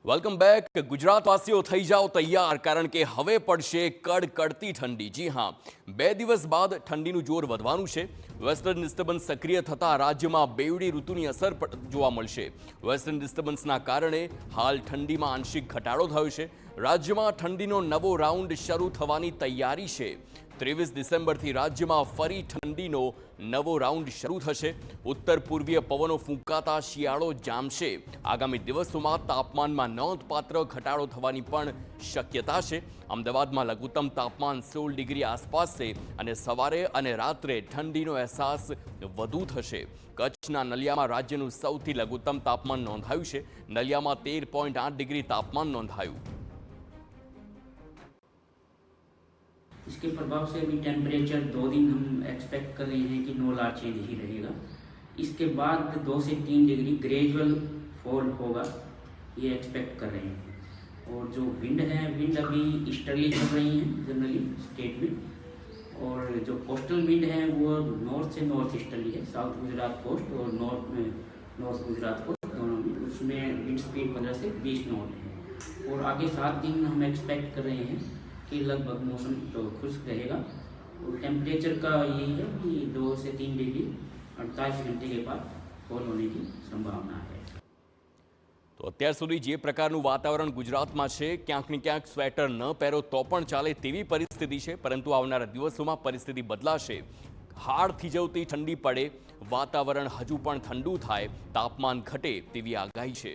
Welcome back. ગુજરાતવાસીઓ થઈ જાઓ તૈયાર, કારણ કે હવે પડશે કડકડતી ઠંડી. જી હા, 2 દિવસ બાદ ઠંડીનું જોર વધવાનું છે. વેસ્ટર્ન ડિસ્ટર્બન્સ સક્રિય થતાં રાજ્યમાં બેવડી ઋતુની અસર જોવા મળશે. વેસ્ટર્ન ડિસ્ટર્બન્સના કારણે હાલ ઠંડીમાં આંશિક ઘટાડો થયો છે. રાજ્યમાં ઠંડીનો નવો રાઉન્ડ શરૂ થવાની તૈયારી છે. 23 ડિસેમ્બરથી રાજ્યમાં ફરી ઠંડીનો નવો રાઉન્ડ શરૂ થશે. ઉત્તર પૂર્વીય પવનો ફૂંકાતા શિયાળો જામશે. આગામી દિવસોમાં તાપમાનમાં નોંધપાત્ર ઘટાડો થવાની પણ શક્યતા છે. અમદાવાદમાં લઘુત્તમ તાપમાન 16 ડિગ્રી આસપાસ છે અને સવારે અને રાત્રે ઠંડીનો અહેસાસ વધુ થશે. કચ્છના નલિયામાં રાજ્યનું સૌથી લઘુત્તમ તાપમાન નોંધાયું છે. નલિયામાં 13.8 ડિગ્રી તાપમાન નોંધાયું. इसके प्रभाव से अभी टेम्परेचर 2 दिन हम एक्सपेक्ट कर रहे हैं कि नो लार्ज चेंज ही रहेगा. इसके बाद 2 से 3 डिग्री ग्रेजुअल फॉल होगा, ये एक्सपेक्ट कर रहे हैं. और जो विंड है, विंड अभी ईस्टर्ली चल रही हैं जनरली स्टेट में. और जो कोस्टल विंड है वो नॉर्थ से नॉर्थ ईस्टर्ली है. साउथ गुजरात कोस्ट और नॉर्थ गुजरात कोस्ट दोनों में, उसमें विंड स्पीड 15 से 20 नॉट है. और आगे 7 दिन हम एक्सपेक्ट कर रहे हैं कि लगभग मौसम तो खुश्क रहेगा. और टेम्परेचर का यही है कि 2 से 3 डिग्री 48 घंटे के बाद फॉल होने की संभावना है. તો અત્યાર સુધી જે પ્રકારનું વાતાવરણ ગુજરાતમાં છે, ક્યાંક ને ક્યાંક સ્વેટર ન પહેરો તો પણ ચાલે તેવી પરિસ્થિતિ છે. પરંતુ આવનારા દિવસોમાં પરિસ્થિતિ બદલાશે. હાડ થીજવતી ઠંડી પડે, વાતાવરણ હજુ પણ ઠંડુ થાય, તાપમાન ઘટે તેવી આગાહી છે.